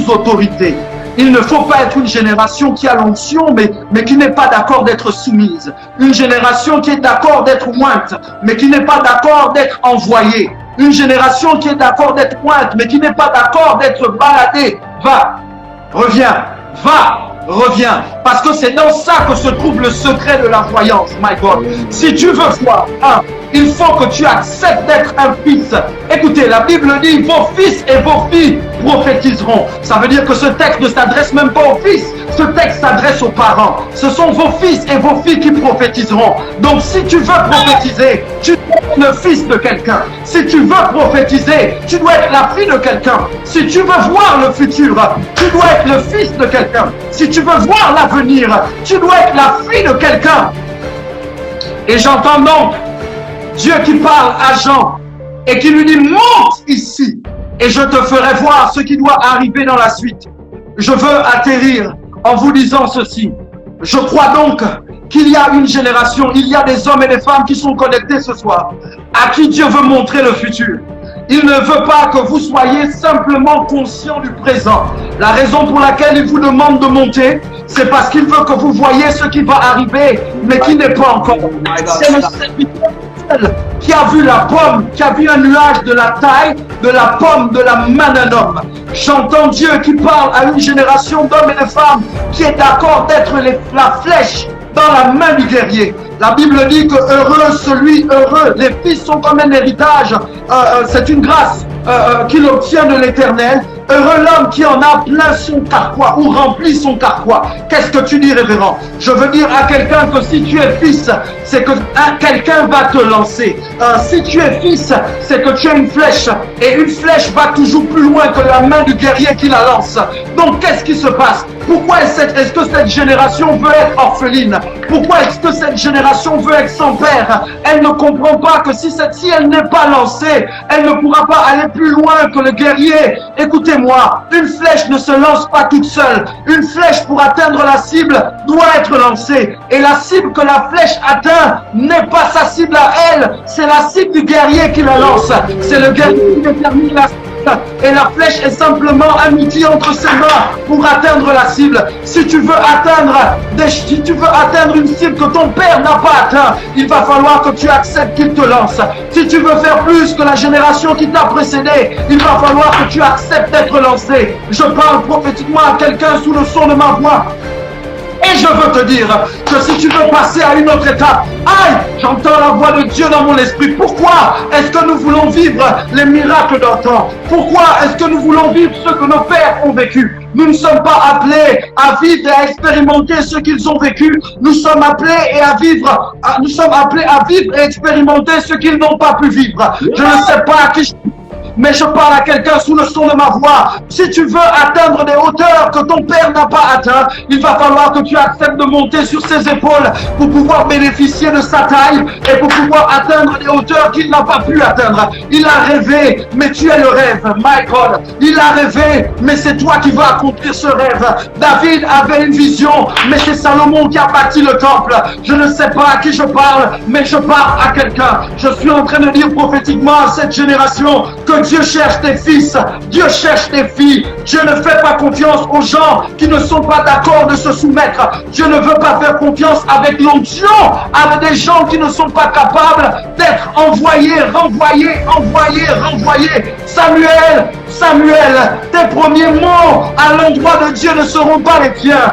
sous autorité. Il ne faut pas être une génération qui a l'onction, mais qui n'est pas d'accord d'être soumise. Une génération qui est d'accord d'être ointe, mais qui n'est pas d'accord d'être envoyée. Une génération qui est d'accord d'être ointe, mais qui n'est pas d'accord d'être baladée. Va, reviens, va, reviens. Parce que c'est dans ça que se trouve le secret de la voyance, my God. Si tu veux voir, il faut que tu acceptes d'être un fils. Écoutez, la Bible dit, vos fils et vos filles prophétiseront. Ça veut dire que ce texte ne s'adresse même pas aux fils. Ce texte s'adresse aux parents. Ce sont vos fils et vos filles qui prophétiseront. Donc si tu veux prophétiser, tu dois être le fils de quelqu'un. Si tu veux prophétiser, tu dois être la fille de quelqu'un. Si tu veux voir le futur, tu dois être le fils de quelqu'un. Si tu veux voir l'avenir, tu dois être la fille de quelqu'un. Et j'entends donc Dieu qui parle à Jean et qui lui dit, monte ici et je te ferai voir ce qui doit arriver dans la suite. Je veux atterrir en vous disant ceci. Je crois donc qu'il y a une génération, il y a des hommes et des femmes qui sont connectés ce soir, à qui Dieu veut montrer le futur. Il ne veut pas que vous soyez simplement conscient du présent. La raison pour laquelle il vous demande de monter, c'est parce qu'il veut que vous voyez ce qui va arriver, mais qui n'est pas encore. C'est le serviteur qui a vu la pomme, qui a vu un nuage de la taille de la pomme de la main d'un homme. J'entends Dieu qui parle à une génération d'hommes et de femmes qui est d'accord d'être la flèche dans la main du guerrier. La Bible dit que heureux celui heureux, les fils sont comme un héritage, c'est une grâce qu'il obtient de l'Éternel. Heureux l'homme qui en a plein son carquois ou remplit son carquois. Qu'est-ce que tu dis, révérend? Je veux dire à quelqu'un que si tu es fils, c'est que quelqu'un va te lancer. Si tu es fils, c'est que tu as une flèche. Et une flèche va toujours plus loin que la main du guerrier qui la lance. Donc qu'est-ce qui se passe? Pourquoi est-ce que cette génération veut être orpheline? Pourquoi est-ce que cette génération veut être sans père? Elle ne comprend pas que si elle n'est pas lancée, elle ne pourra pas aller plus loin que le guerrier. Écoutez-moi, une flèche ne se lance pas toute seule. Une flèche pour atteindre la cible doit être lancée. Et la cible que la flèche atteint n'est pas sa cible à elle, c'est la cible du guerrier qui la lance. C'est le guerrier qui détermine la cible. Et la flèche est simplement un outil entre ses mains pour atteindre la cible. Si tu veux atteindre une cible que ton père n'a pas atteint, il va falloir que tu acceptes qu'il te lance. Si tu veux faire plus que la génération qui t'a précédé, il va falloir que tu acceptes d'être lancé. Je parle prophétiquement à quelqu'un sous le son de ma voix. Et je veux te dire que si tu veux passer à une autre étape, j'entends la voix de Dieu dans mon esprit. Pourquoi est-ce que nous voulons vivre les miracles d'antan? Pourquoi est-ce que nous voulons vivre ce que nos pères ont vécu? Nous ne sommes pas appelés à vivre et à expérimenter ce qu'ils ont vécu. Nous sommes appelés à vivre et expérimenter ce qu'ils n'ont pas pu vivre. Je ne sais pas à qui mais je parle à quelqu'un sous le son de ma voix. Si tu veux atteindre des hauteurs que ton père n'a pas atteint, il va falloir que tu acceptes de monter sur ses épaules pour pouvoir bénéficier de sa taille et pour pouvoir atteindre des hauteurs qu'il n'a pas pu atteindre. Il a rêvé, mais tu es le rêve, my God. Il a rêvé, mais c'est toi qui vas accomplir ce rêve. David avait une vision, mais c'est Salomon qui a bâti le temple. Je ne sais pas à qui je parle, mais je parle à quelqu'un. Je suis en train de dire prophétiquement à cette génération que Dieu cherche tes fils, Dieu cherche tes filles. Dieu ne fait pas confiance aux gens qui ne sont pas d'accord de se soumettre. Dieu ne veut pas faire confiance avec l'onction, avec des gens qui ne sont pas capables d'être envoyés, renvoyés. Samuel, tes premiers mots à l'endroit de Dieu ne seront pas les tiens.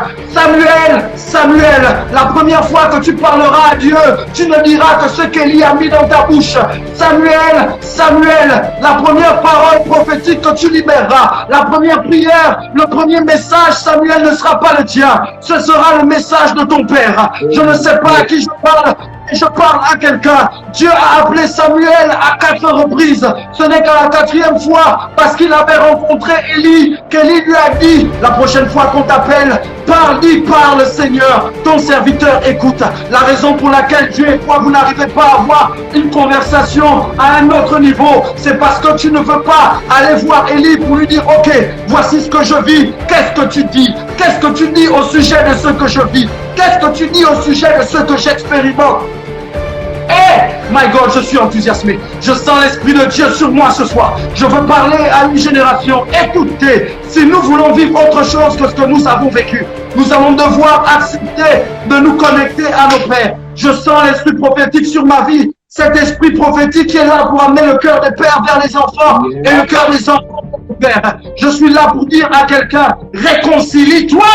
Samuel, la première fois que tu parleras à Dieu, tu ne diras que ce qu'Élie a mis dans ta bouche. Samuel, la première parole prophétique que tu libéreras, la première prière, le premier message, Samuel, ne sera pas le tien. Ce sera le message de ton père. Je ne sais pas à qui je parle. Je parle à quelqu'un. Dieu a appelé Samuel à 4 reprises. Ce n'est qu'à la 4e fois, parce qu'il avait rencontré Élie, qu'Élie lui a dit, la prochaine fois qu'on t'appelle, parle Seigneur, ton serviteur écoute. La raison pour laquelle Dieu et toi, vous n'arrivez pas à avoir une conversation à un autre niveau, c'est parce que tu ne veux pas aller voir Élie pour lui dire, ok, voici ce que je vis, qu'est-ce que tu dis? Qu'est-ce que tu dis au sujet de ce que je vis? Qu'est-ce que tu dis au sujet de ce que j'expérimente? My God, je suis enthousiasmé. Je sens l'Esprit de Dieu sur moi ce soir. Je veux parler à une génération. Écoutez, Si nous voulons vivre autre chose que ce que nous avons vécu, nous allons devoir accepter de nous connecter à nos pères. Je sens l'esprit prophétique sur ma vie. Cet esprit prophétique qui est là pour amener le cœur des pères vers les enfants et le cœur des enfants vers les pères. Je suis là pour dire à quelqu'un, réconcilie-toi.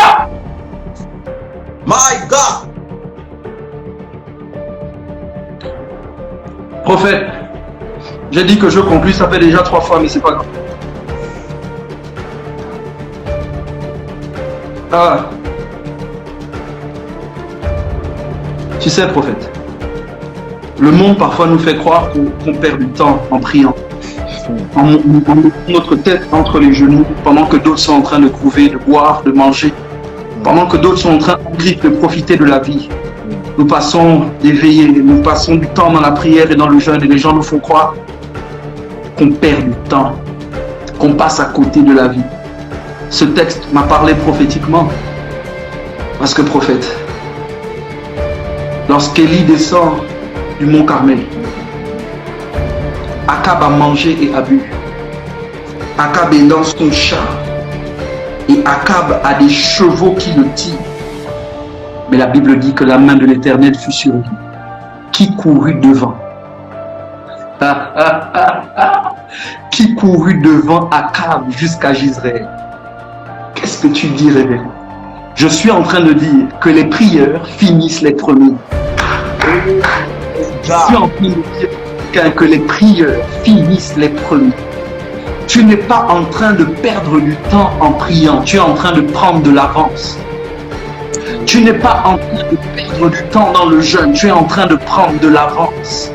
My God. Prophète, j'ai dit que je conclue, ça fait déjà 3 fois, mais c'est pas grave. Ah. Tu sais, prophète, le monde parfois nous fait croire qu'on perd du temps en priant, en mettant notre tête entre les genoux, pendant que d'autres sont en train de couver, de boire, de manger, pendant que d'autres sont en train de profiter de la vie. Nous passons des veillées, nous passons du temps dans la prière et dans le jeûne, et les gens nous font croire qu'on perd du temps, qu'on passe à côté de la vie. Ce texte m'a parlé prophétiquement, parce que prophète, lorsqu'Élie descend du mont Carmel, Akab a mangé et a bu. Akab est dans son char, et Akab a des chevaux qui le tirent. Mais la Bible dit que la main de l'Éternel fut sur lui. Qui courut devant? Qui courut devant Akab jusqu'à Jezreel? Qu'est-ce que tu dis, révérend? Je suis en train de dire que les prieurs finissent les premiers. Je suis en train de dire que les prieurs finissent les premiers. Tu n'es pas en train de perdre du temps en priant, tu es en train de prendre de l'avance. Tu n'es pas en train de perdre du temps dans le jeûne, tu es en train de prendre de l'avance.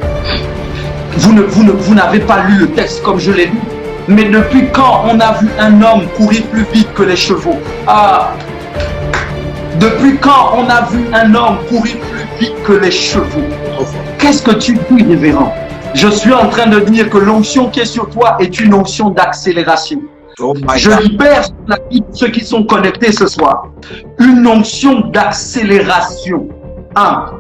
Vous n'avez pas lu le texte comme je l'ai lu, mais depuis quand on a vu un homme courir plus vite que les chevaux? Ah! Depuis quand on a vu un homme courir plus vite que les chevaux? Qu'est-ce que tu dis, révérend? Je suis en train de dire que l'onction qui est sur toi est une onction d'accélération. Je libère la vie de ceux qui sont connectés ce soir. Une onction d'accélération.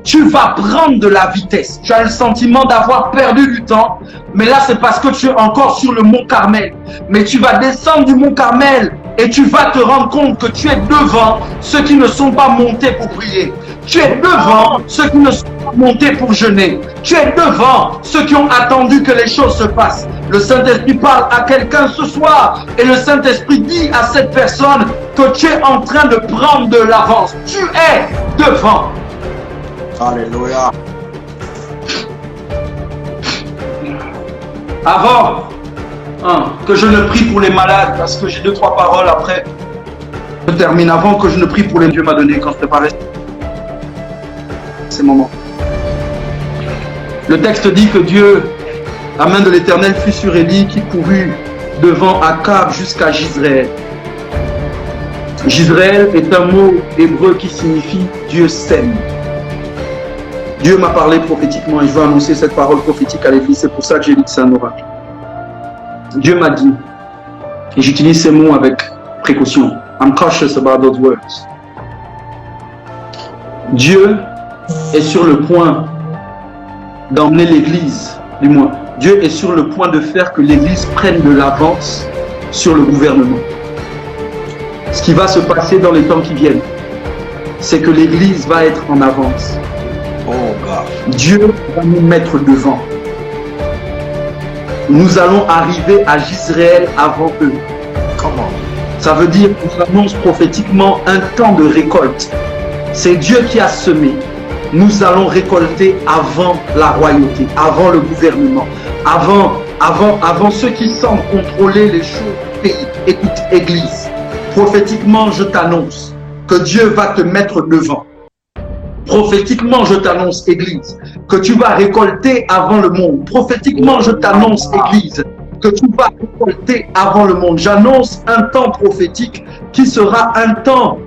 Tu vas prendre de la vitesse. Tu as le sentiment d'avoir perdu du temps, mais là c'est parce que tu es encore sur le mont Carmel. Mais tu vas descendre du mont Carmel et tu vas te rendre compte que tu es devant ceux qui ne sont pas montés pour prier. Tu es devant ceux qui ne sont pas montés pour jeûner. Tu es devant ceux qui ont attendu que les choses se passent. Le Saint-Esprit parle à quelqu'un ce soir et le Saint-Esprit dit à cette personne que tu es en train de prendre de l'avance. Tu es devant. Alléluia. Avant que je ne prie pour les malades, parce que j'ai 2-3 paroles après, je termine. Avant que je ne prie pour les Dieu m'a donné quand je préparais ces moments. Le texte dit que Dieu, la main de l'Éternel fut sur Élie qui courut devant Akab jusqu'à Jezreel. Jezreel est un mot hébreu qui signifie Dieu sème. Dieu m'a parlé prophétiquement et je veux annoncer cette parole prophétique à l'église. C'est pour ça que j'ai dit que c'est un oracle. Dieu m'a dit, et j'utilise ces mots avec précaution. I'm cautious about those words. Dieu est sur le point d'emmener l'église, du moins. Dieu est sur le point de faire que l'église prenne de l'avance sur le gouvernement. Ce qui va se passer dans les temps qui viennent, c'est que l'église va être en avance. Oh God. Dieu va nous mettre devant. Nous allons arriver à Jezreel avant eux. Comment? Ça veut dire qu'on annonce prophétiquement un temps de récolte. C'est Dieu qui a semé. Nous allons récolter avant la royauté, avant le gouvernement, avant ceux qui semblent contrôler les choses du pays. Écoute, Église, prophétiquement, je t'annonce que Dieu va te mettre devant. Prophétiquement, je t'annonce, Église, que tu vas récolter avant le monde. Prophétiquement, je t'annonce, Église, que tu vas récolter avant le monde. J'annonce un temps prophétique qui sera un temps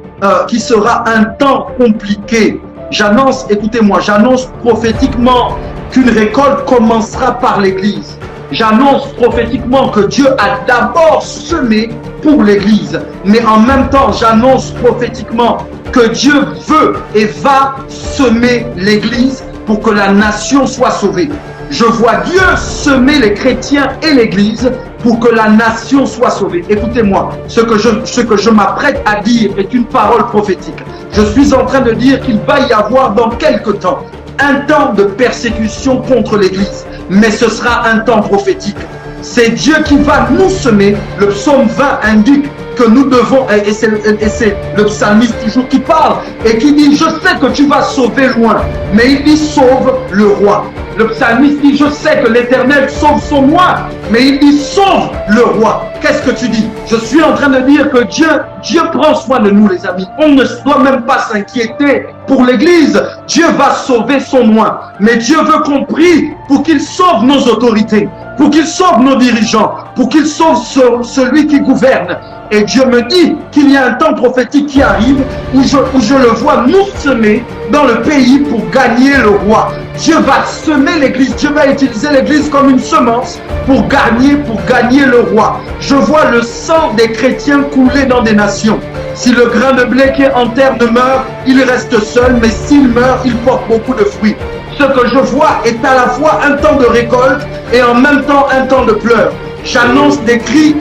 compliqué. J'annonce, écoutez-moi, j'annonce prophétiquement qu'une récolte commencera par l'Église. J'annonce prophétiquement que Dieu a d'abord semé pour l'Église. Mais en même temps, j'annonce prophétiquement que Dieu veut et va semer l'Église pour que la nation soit sauvée. Je vois Dieu semer les chrétiens et l'Église pour que la nation soit sauvée. Écoutez-moi, ce que je m'apprête à dire est une parole prophétique. Je suis en train de dire qu'il va y avoir dans quelque temps un temps de persécution contre l'Église, mais ce sera un temps prophétique. C'est Dieu qui va nous semer. Le psaume 20 indique que nous devons, et c'est le psalmiste toujours qui parle, et qui dit, je sais que tu vas sauver loin, mais il dit, sauve le roi. Le psalmiste dit, je sais que l'Éternel sauve son roi, mais il dit, sauve le roi. Qu'est-ce que tu dis? Je suis en train de dire que Dieu prend soin de nous, les amis. On ne doit même pas s'inquiéter pour l'Église. Dieu va sauver son roi, mais Dieu veut qu'on prie pour qu'il sauve nos autorités, pour qu'il sauve nos dirigeants, pour qu'il sauve celui qui gouverne. Et Dieu me dit qu'il y a un temps prophétique qui arrive où je le vois nous semer dans le pays pour gagner le roi. Dieu va semer l'Église, Dieu va utiliser l'Église comme une semence pour gagner le roi. Je vois le sang des chrétiens couler dans des nations. Si le grain de blé qui est en terre ne meurt, il reste seul, mais s'il meurt, il porte beaucoup de fruits. Ce que je vois est à la fois un temps de récolte et en même temps un temps de pleurs. J'annonce des cris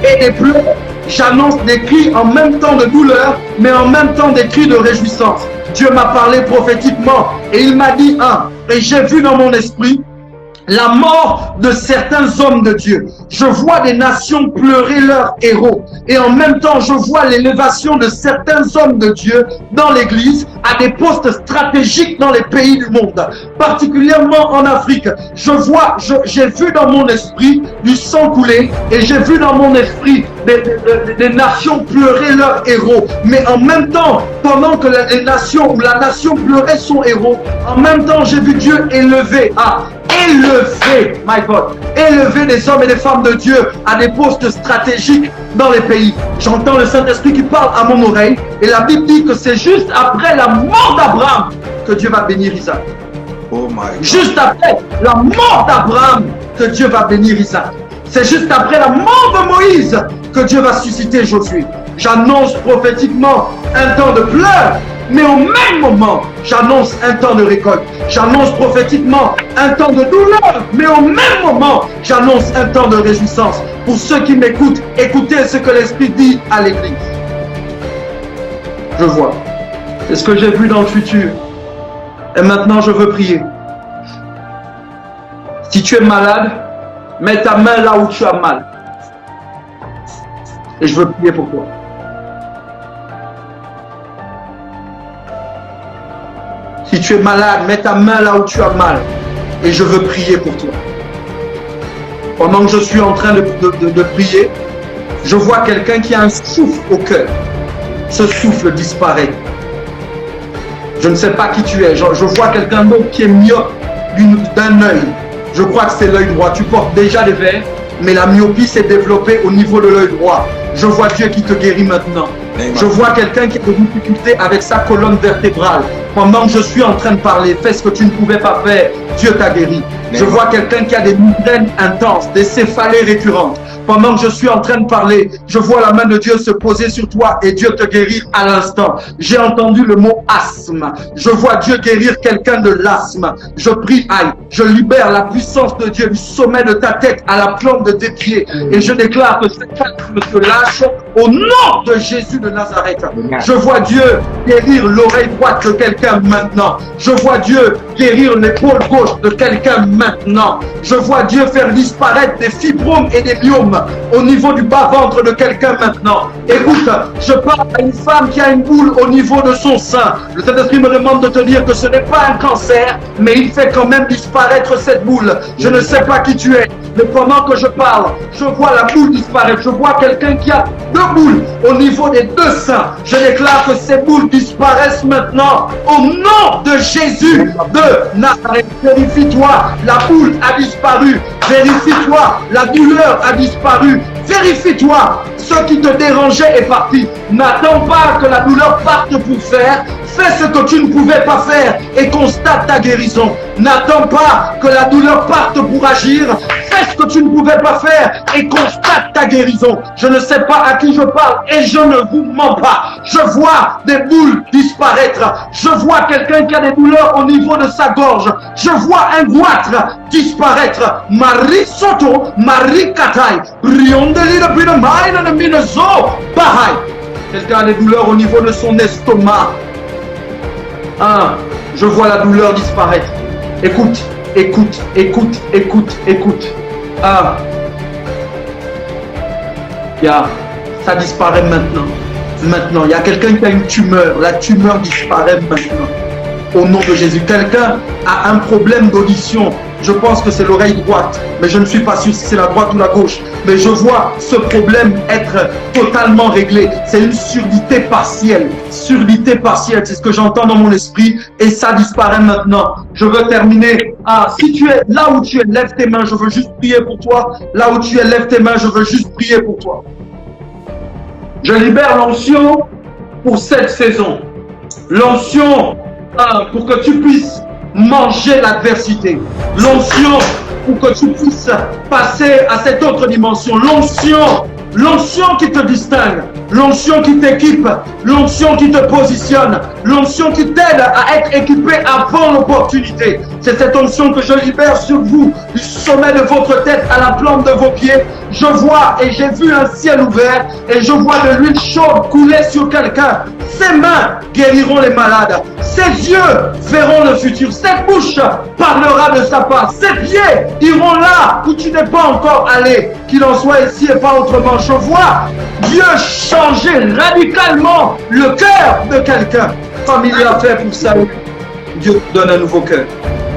et des pleurs. J'annonce des cris en même temps de douleur, mais en même temps des cris de réjouissance. Dieu m'a parlé prophétiquement et il m'a dit et j'ai vu dans mon esprit la mort de certains hommes de Dieu. Je vois des nations pleurer leurs héros. Et en même temps, je vois l'élévation de certains hommes de Dieu dans l'Église à des postes stratégiques dans les pays du monde, particulièrement en Afrique. J'ai vu dans mon esprit du sang couler et j'ai vu dans mon esprit des nations pleurer leurs héros. Mais en même temps, pendant que la nation pleurait son héros, en même temps, j'ai vu Dieu élever des hommes et des femmes de Dieu à des postes stratégiques dans les pays. J'entends le Saint-Esprit qui parle à mon oreille et la Bible dit que c'est juste après la mort d'Abraham que Dieu va bénir Isaac. Oh my God. Juste après la mort d'Abraham que Dieu va bénir Isaac. C'est juste après la mort de Moïse que Dieu va susciter Josué. J'annonce prophétiquement un temps de pleurs, mais au même moment, j'annonce un temps de récolte. J'annonce prophétiquement un temps de douleur, mais au même moment, j'annonce un temps de réjouissance. Pour ceux qui m'écoutent, écoutez ce que l'Esprit dit à l'Église. Je vois. C'est ce que j'ai vu dans le futur. Et maintenant, je veux prier. Si tu es malade, mets ta main là où tu as mal. Et je veux prier pour toi. Si tu es malade, mets ta main là où tu as mal. Et je veux prier pour toi. Pendant que je suis en train de prier, je vois quelqu'un qui a un souffle au cœur. Ce souffle disparaît. Je ne sais pas qui tu es. Je vois quelqu'un d'autre qui est myope d'un œil. Je crois que c'est l'œil droit. Tu portes déjà des verres, mais la myopie s'est développée au niveau de l'œil droit. Je vois Dieu qui te guérit maintenant. Je vois quelqu'un qui a des difficultés avec sa colonne vertébrale. Pendant que je suis en train de parler, fais ce que tu ne pouvais pas faire. Dieu t'a guéri. Je vois quelqu'un qui a des migraines intenses, des céphalées récurrentes. Pendant que je suis en train de parler, je vois la main de Dieu se poser sur toi et Dieu te guérir à l'instant. J'ai entendu le mot asthme. Je vois Dieu guérir quelqu'un de l'asthme. Je prie, je libère la puissance de Dieu du sommet de ta tête à la plante de tes pieds. Et je déclare que cet asthme se lâche au nom de Jésus de Nazareth. Je vois Dieu guérir l'oreille droite de quelqu'un maintenant. Je vois Dieu guérir l'épaule gauche de quelqu'un maintenant. Je vois Dieu faire disparaître des fibromes et des myomes au niveau du bas-ventre de quelqu'un maintenant. Écoute, je parle à une femme qui a une boule au niveau de son sein. Le Saint-Esprit me demande de te dire que ce n'est pas un cancer, mais il fait quand même disparaître cette boule. Je ne sais pas qui tu es, mais pendant que je parle, je vois la boule disparaître. Je vois quelqu'un qui a 2 boules au niveau des 2 seins. Je déclare que ces boules disparaissent maintenant au nom de Jésus de Nazareth. Vérifie-toi, la boule a disparu. Vérifie-toi, la douleur a disparu. Vérifie-toi, ce qui te dérangeait est parti. N'attends pas que la douleur parte pour faire. Fais ce que tu ne pouvais pas faire et constate ta guérison. N'attends pas que la douleur parte pour agir. fait ce que tu ne pouvais pas faire et constate ta guérison. Je ne sais pas à qui je parle et je ne vous mens pas. Je vois des boules disparaître. Je vois quelqu'un qui a des douleurs au niveau de sa gorge. Je vois un goitre disparaître. Marie Soto, Marie Katai, Riondeli de Binamaïna de Minezo, Bahai. Quelqu'un a des douleurs au niveau de son estomac. Je vois la douleur disparaître. Écoute, écoute, écoute, écoute, écoute. Ça disparaît maintenant. Maintenant, il y a quelqu'un qui a une tumeur. La tumeur disparaît maintenant. Au nom de Jésus. Quelqu'un a un problème d'audition. Je pense que c'est l'oreille droite, mais je ne suis pas sûr si c'est la droite ou la gauche. Mais je vois ce problème être totalement réglé. C'est une surdité partielle. Surdité partielle, c'est ce que j'entends dans mon esprit et ça disparaît maintenant. Je veux terminer. Si tu es là où tu es, lève tes mains, je veux juste prier pour toi. Là où tu es, lève tes mains, je veux juste prier pour toi. Je libère l'onction pour cette saison. L'onction pour que tu puisses manger l'adversité. L'onction pour que tu puisses passer à cette autre dimension. L'onction qui te distingue. L'onction qui t'équipe. L'onction qui te positionne. L'onction qui t'aide à être équipé avant l'opportunité. C'est cette onction que je libère sur vous, du sommet de votre tête à la plante de vos pieds. Je vois et j'ai vu un ciel ouvert et je vois de l'huile chaude couler sur quelqu'un. Ses mains guériront les malades. Ses yeux verront le futur. Cette bouche parlera de sa part. Ses pieds iront là où tu n'es pas encore allé. Qu'il en soit ici et pas autrement. Je vois Dieu changer radicalement le cœur de quelqu'un. Comme il l'a fait pour ça, Dieu te donne un nouveau cœur.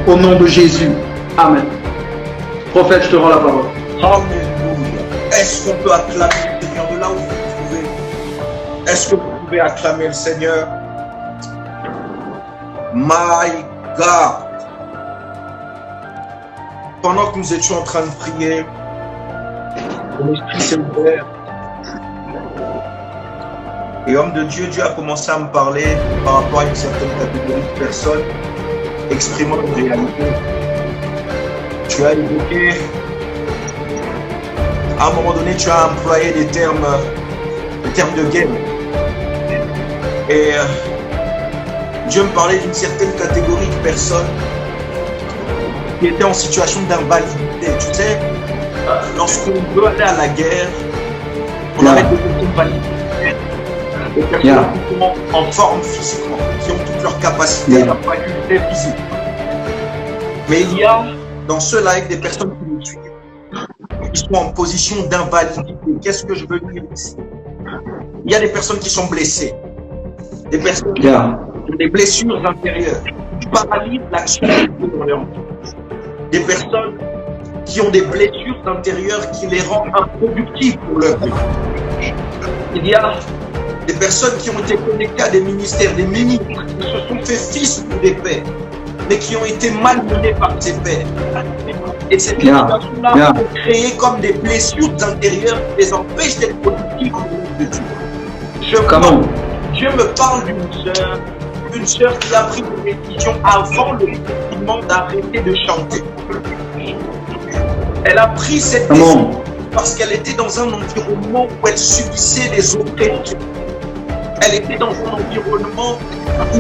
Au nom de Jésus. Amen. Prophète, je te rends la parole. Alléluia. Est-ce qu'on peut acclamer le Seigneur de là où vous vous trouvez? Est-ce que vous pouvez acclamer le Seigneur? My God. Pendant que nous étions en train de prier, mon esprit s'est ouvert. Et homme de Dieu, Dieu a commencé à me parler par rapport à une certaine catégorie de personnes exprimant une réalité. Tu as évoqué, à un moment donné, tu as employé des termes de guerre. Et Dieu me parlait d'une certaine catégorie de personnes qui étaient en situation d'invalidité. Tu sais, lorsqu'on veut aller à la guerre, on arrête de se valider. Des personnes qui sont en forme physiquement, qui ont toutes leurs capacités, leurs facultés physiques. Mais il y a dans ce live des personnes qui nous suivent, qui sont en position d'invalidité. Qu'est-ce que je veux dire ici? Il y a des personnes qui sont blessées, des personnes qui ont des blessures intérieures, qui paralysent l'action dans leur vie. Des personnes qui ont des blessures intérieures qui les rendent improductives pour leur vie. Il y a des personnes qui ont été connectées à des ministères, des ministres, qui se sont fait fils ou des pères, mais qui ont été malmenés par ces pères. Et ces situations-là ont créé comme des blessures intérieures qui les empêchent d'être productifs au nom de Dieu. Dieu me parle d'une sœur qui a pris une décision avant le confinement d'arrêter de chanter. Elle a pris cette décision parce qu'elle était dans un environnement où elle subissait des oppressions. Elle était dans un environnement où,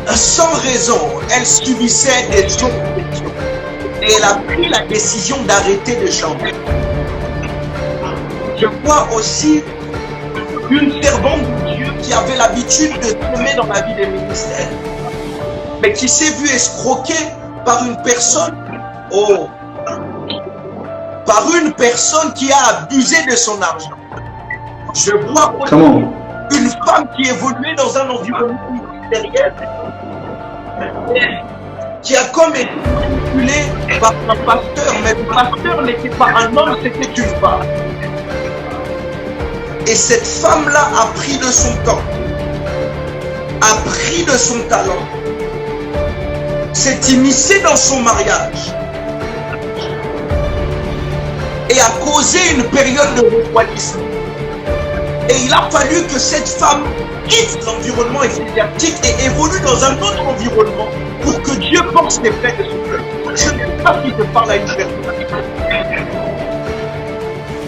sans raison, elle subissait des oppressions. Et elle a pris la décision d'arrêter de chanter. Je vois aussi une servante de Dieu qui avait l'habitude de semer dans la vie des ministères, mais qui s'est vue escroquer par une personne, par une personne qui a abusé de son argent. Je vois aussi une femme qui évoluait dans un environnement ministériel, qui a comme été manipulée par un pasteur, mais le pasteur n'était pas un homme, c'était une femme. Et cette femme-là a pris de son temps, a pris de son talent, s'est immiscée dans son mariage et a causé une période de refroidissement. Et il a fallu que cette femme quitte l'environnement ecclésiastique et évolue dans un autre environnement pour que que Dieu pense les faits de son peuple. Je ne sais pas si je parle à une personne.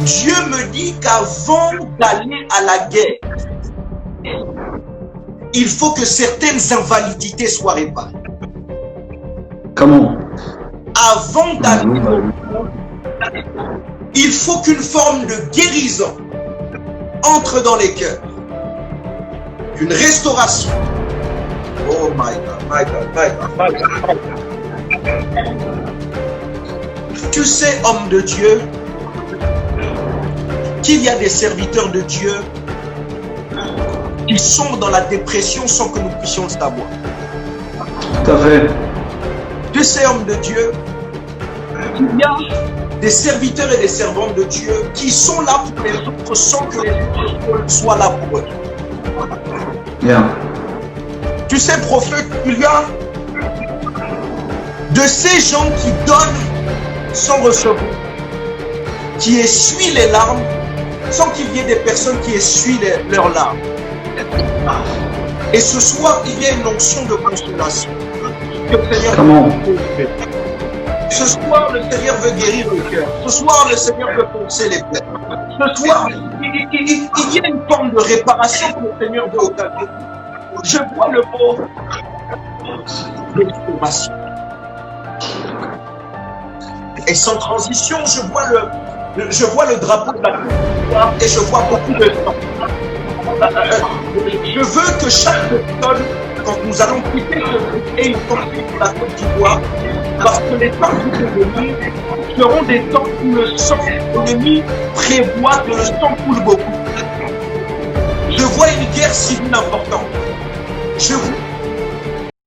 Dieu me dit qu'avant d'aller à la guerre, il faut que certaines invalidités soient réparées. Comment? Avant d'aller au front, il faut qu'une forme de guérison entre dans les cœurs. Une restauration. Oh my God, my God, my God, my God, my God. Tu sais, homme de Dieu, qu'il y a des serviteurs de Dieu qui sont dans la dépression sans que nous puissions le savoir. Tout à fait. Tu sais, homme de Dieu, qu'il y a des serviteurs et des servantes de Dieu qui sont là pour les autres sans que les autres soient là pour eux. Bien. Tu sais, prophète, il y a de ces gens qui donnent sans recevoir, qui essuient les larmes sans qu'il y ait des personnes qui essuient leurs larmes. Et ce soir, il y a une onction de consolation. Que le Seigneur veut. Ce soir, le Seigneur veut guérir le cœur. Ce soir, le Seigneur veut poncer les plaies. Ce soir, il y a une forme de réparation que le Seigneur veut opérer. Je vois le mot restauration. Et sans transition, je vois le drapeau de la victoire et je vois beaucoup de sang. Je veux que chaque personne, quand nous allons quitter ce groupe, ait une pensée pour la Côte d'Ivoire, parce que les temps qui vont venir seront des temps où le sang, l'ennemi prévoit que le sang coule beaucoup. Je vois une guerre civile importante. Je vois